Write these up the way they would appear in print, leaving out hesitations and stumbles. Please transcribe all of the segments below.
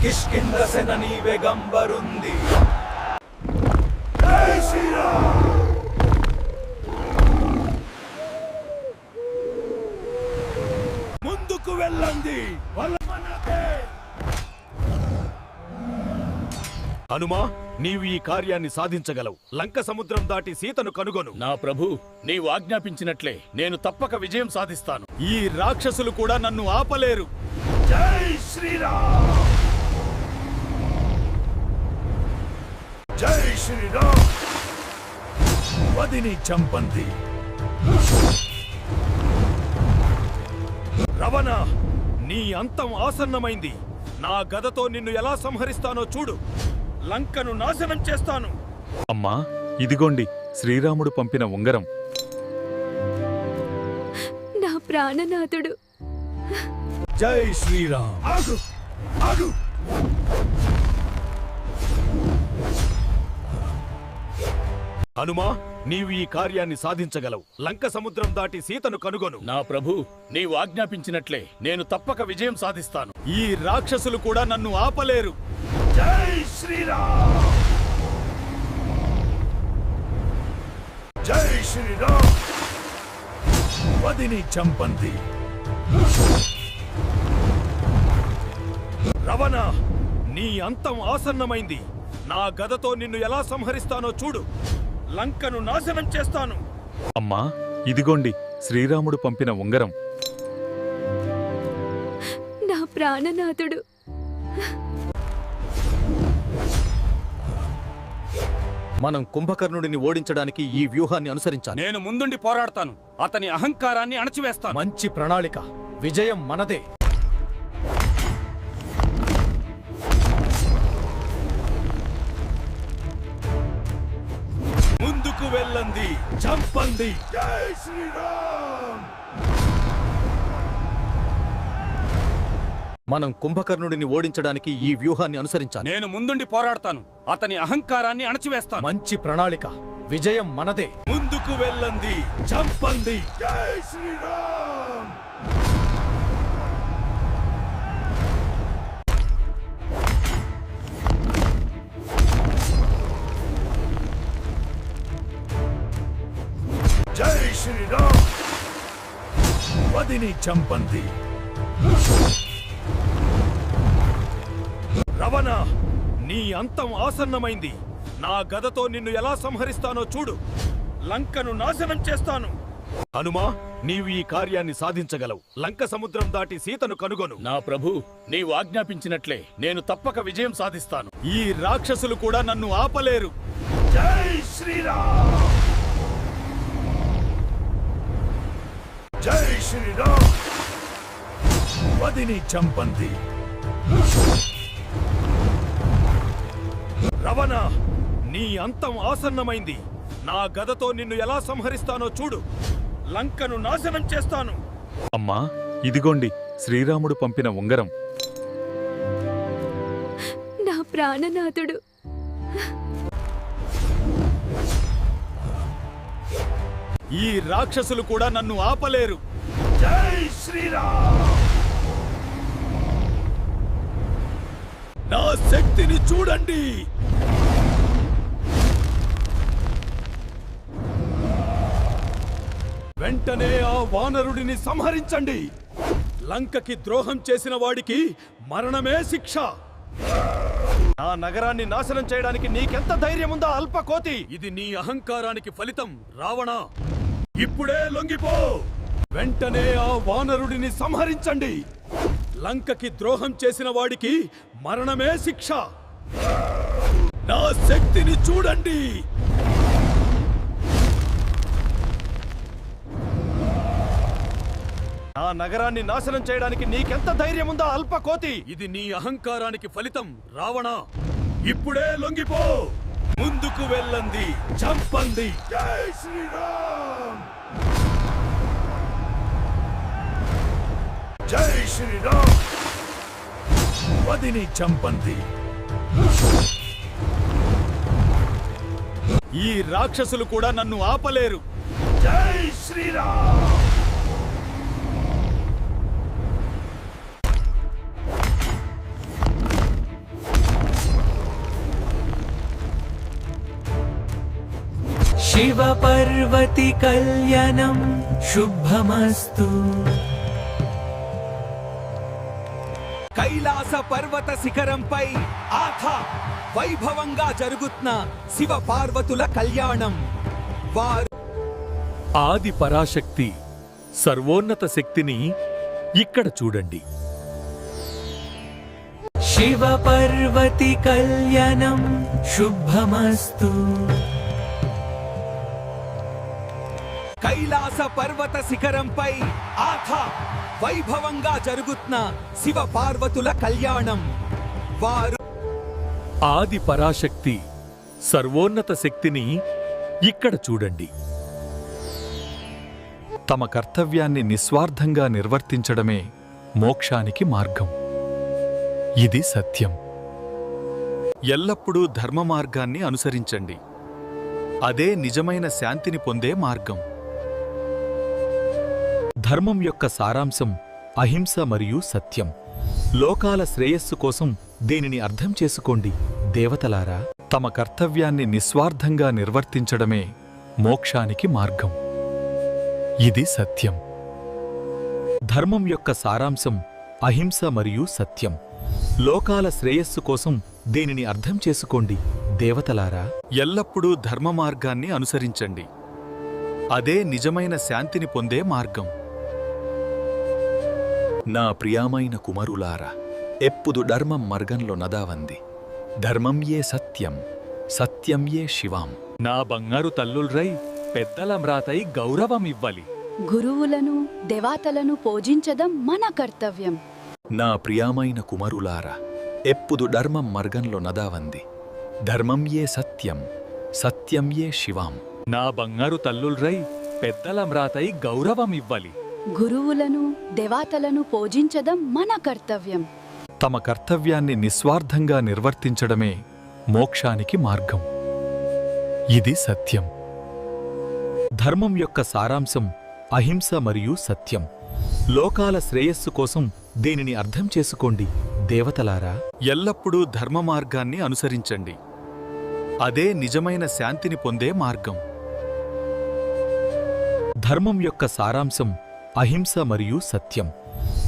కిష్కింధ సేన నీవే గంబరుంది. జై శ్రీరామ్. ముందుకు వెళ్ళండి. హనుమా, నీవు ఈ కార్యాన్ని సాధించగలవు. లంక సముద్రం దాటి సీతను కనుగొను. నా ప్రభు, నీవు ఆజ్ఞాపించినట్లే నేను తప్పక విజయం సాధిస్తాను. ఈ రాక్షసులు కూడా నన్ను ఆపలేరు. జై శ్రీరామ్. జై శ్రీరామ్. వదిని చంపండి. రవణ, నీ అంతం ఆసన్నమైంది. నా గదతో నిన్ను ఎలా సంహరిస్తానో చూడు. లంకను నాశనం చేస్తాను. అమ్మా, ఇదిగోండి శ్రీరాముడు పంపిన ఉంగరం. నా ప్రాణనాథుడు. జై శ్రీరామ్. ఆగు ఆగు. హనుమా, నీవు ఈ కార్యాన్ని సాధించగలవు. లంక సముద్రం దాటి సీతను కనుగొను. నా ప్రభు, నీవు ఆజ్ఞాపించినట్లే నేను తప్పక విజయం సాధిస్తాను. ఈ రాక్షసులు కూడా నన్ను ఆపలేరు. జై శ్రీరామ్. జై శ్రీరామ్. వదిని చంపండి. రవణ, నీ అంతం ఆసన్నమైంది. నా గదతో నిన్ను ఎలా సంహరిస్తానో చూడు. లంకను నాశనం చేస్తాను. అమ్మా, ఇదిగోండి శ్రీరాముడు పంపిన ఉంగరం. నా ప్రాణనాథుడు. మనం కుంభకర్ణుడిని ఓడించడానికి ఈ వ్యూహాన్ని అనుసరించాలి. నేను ముందుండి పోరాడతాను. అతని అహంకారాన్ని అణచివేస్తాను. మంచి ప్రణాళిక. విజయం మనదే. ముందుకు వెళ్ళండి. చంపండి. జై శ్రీరామ్. మనం కుంభకర్ణుడిని ఓడించడానికి ఈ వ్యూహాన్ని అనుసరించాలి. నేను ముందుండి పోరాడతాను. అతని అహంకారాన్ని అణచివేస్తాను. మంచి ప్రణాళిక. విజయం మనదే. ముందుకు వెళ్ళండి. చంపండి. జై శ్రీరామ్. జై శ్రీరామ్. వదిని చంపండి. రవణ, నీ అంతం ఆసన్నమైంది. నా గదతో నిన్ను ఎలా సంహరిస్తానో చూడు. లంకను నాశనం చేస్తాను. హనుమా, నీవు ఈ కార్యాన్ని సాధించగలవు. లంక సముద్రం దాటి సీతను కనుగొను. నా ప్రభు, నీవు ఆజ్ఞాపించినట్లే నేను తప్పక విజయం సాధిస్తాను. ఈ రాక్షసులు కూడా నన్ను ఆపలేరు. జై శ్రీరామ్. జై శ్రీరామ్. వదిని చంపండి. రవణ, నీ అంతం ఆసన్నమైంది. నా గదతో నిన్ను ఎలా సంహరిస్తానో చూడు. లంకను నాశనం చేస్తాను. అమ్మా, ఇదిగోండి శ్రీరాముడు పంపిన ఉంగరం. నా ప్రాణనాథుడు. ఈ రాక్షసులు కూడా నన్ను ఆపలేరు. జై శ్రీరామ్. నా శక్తిని చూడండి. వెంటనే ఆ వానరుడిని సంహరించండి. లంకకి ద్రోహం చేసిన వాడికి మరణమే శిక్ష. నా నగరాన్ని నాశనం చేయడానికి నీకెంత ధైర్యముందా అల్పకోతి? ఇది నీ అహంకారానికి ఫలితం రావణ. ఇప్పుడే లొంగిపో. వెంటనే ఆ వానరుడిని సంహరించండి. లంకకి ద్రోహం చేసిన వాడికి మరణమే శిక్ష. నా శక్తిని చూడండి. నా నగరాన్ని నాశనం చేయడానికి నీకెంత ధైర్యముందా అల్పకోతి? ఇది నీ అహంకారానికి ఫలితం రావణ. ఇప్పుడే లొంగిపో. ముందుకు వెళ్ళండి. చంపండి. జై శ్రీరామ్. జై శ్రీరామ్. వదిని చంపండి. ఈ రాక్షసులు కూడా నన్ను ఆపలేరు. జై శ్రీరామ్. शिवपार्वती कल्याणं शुभमस्तु। కైలాస పర్వత శిఖరంపై ఆథా వైభవంగా జరుగుతున్న శివ పార్వతుల కళ్యాణం. వారు ఆది పరాశక్తి సర్వోన్నత శక్తిని ఇక్కడ చూడండి. शिवपार्वती कल्याणं शुभमस्तु। కైలాస పర్వత శిఖరంపై ఆథా వైభవంగా జరుగుతున్న శివ పార్వతుల కళ్యాణం. వారు ఆది పరాశక్తి సర్వోన్నత శక్తిని ఇక్కడ చూడండి. తమ కర్తవ్యాన్ని నిస్వార్థంగా నిర్వర్తించడమే మోక్షానికి మార్గం. ఇది సత్యం. ఎల్లప్పుడూ ధర్మ మార్గాన్ని అనుసరించండి. అదే నిజమైన శాంతిని పొందే మార్గం. ధర్మం యొక్క సారాంశం అహింస మరియు సత్యం. లోకాల శ్రేయస్సు కోసం దీనిని అర్థం చేసుకోండి దేవతలారా. తమ కర్తవ్యాన్ని నిస్వార్థంగా నిర్వర్తించడమే మోక్షానికి మార్గం. ఇది సత్యం. ధర్మం యొక్క సారాంశం అహింస మరియు సత్యం. లోకాల శ్రేయస్సు కోసం దీనిని అర్థం చేసుకోండి దేవతలారా. ఎల్లప్పుడూ ధర్మ మార్గాన్ని అనుసరించండి. అదే నిజమైన శాంతిని పొందే మార్గం. నా ప్రియామైన కుమరులారా, ఎప్పుడు ధర్మం మార్గంలో నదావంది. ధర్మం ఏ సత్యం, సత్యం ఏ శివాం. నా బంగారు తల్లుల్రై పెద్దల మ్రాతై గౌరవం ఇవ్వాలి. గురువులను దేవతలను పూజించడం మన కర్తవ్యం. నా ప్రియమైన కుమరులారా, ఎప్పుడు ధర్మం మార్గంలో నదావంది. ధర్మం ఏ సత్యం, సత్యం ఏ శివాం. నా బంగారు తల్లుల్రై పెద్దల మ్రాతై గౌరవం ఇవ్వాలి. గురువులను దేవతలను పూజించడం మన కర్తవ్యం. తమ కర్తవ్యాన్ని నిస్వార్థంగా నిర్వర్తించడమే మోక్షానికి మార్గం. ఇది సత్యం. ధర్మం యొక్క సారాంశం అహింస మరియు సత్యం. లోకాల శ్రేయస్సు కోసం దీనిని అర్థం చేసుకోండి దేవతలారా. ఎల్లప్పుడూ ధర్మ మార్గాన్ని అనుసరించండి. అదే నిజమైన శాంతిని పొందే మార్గం. ధర్మం యొక్క సారాంశం అహింస మరియు సత్యం.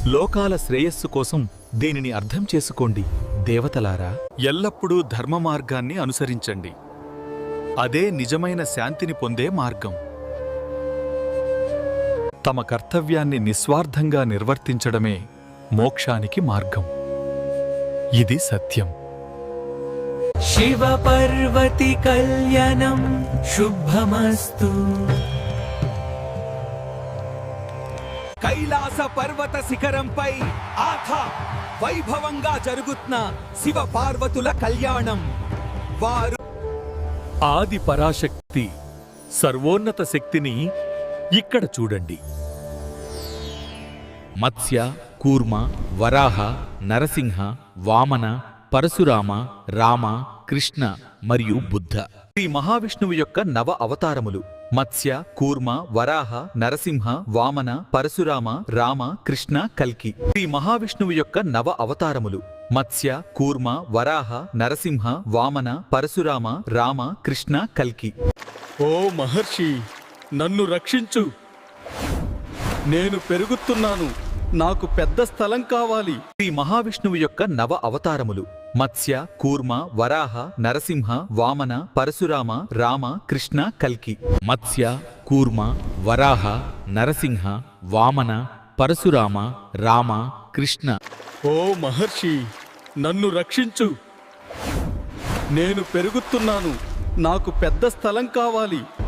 లోకాల శ్రేయస్సు కోసం దీనిని అర్థం చేసుకోండి దేవతలారా. ఎల్లప్పుడూ ధర్మ మార్గాన్ని అనుసరించండి. అదే నిజమైన శాంతిని పొందే మార్గం. తమ కర్తవ్యాన్ని నిస్వార్థంగా నిర్వర్తించడమే మోక్షానికి మార్గం. ఇది సత్యం. शिवपार्वती कल्याणं शुभमस्तु। కైలాస పర్వత శిఖరంపై ఆథా వైభవంగా జరుగుతున్న శివ పార్వతుల కళ్యాణం. వారు ఆది పరాశక్తి సర్వోన్నత శక్తిని ఇక్కడ చూడండి. మత్స్య, కూర్మ, వరాహ, నరసింహ, వామన, పరశురామ, రామ, కృష్ణ మరియు బుద్ధ. శ్రీ మహావిష్ణువు యొక్క నవ అవతారములు మత్స్య, కూర్మ, వరాహ, నరసింహ, వామన, పరశురామ, రామ, కృష్ణ, కల్కి. శ్రీ మహావిష్ణువు యొక్క నవ అవతారములు మత్స్య, కూర్మ, వరాహ, నరసింహ, వామన, పరశురామ, రామ, కృష్ణ, కల్కి. ఓ మహర్షి, నన్ను రక్షించు. నేను పెరుగుతున్నాను. నాకు పెద్ద స్థలం కావాలి. శ్రీ మహావిష్ణువు యొక్క నవ అవతారములు మత్స్య, కూర్మ, వరాహ, నరసింహ, వామన, పరశురామ, రామ, కృష్ణ, కల్కి. మత్స్య, కూర్మ, వరాహ, నరసింహ, వామన, పరశురామ, రామ, కృష్ణ. ఓ మహర్షి, నన్ను రక్షించు. నేను పెరుగుతున్నాను. నాకు పెద్ద స్థలం కావాలి.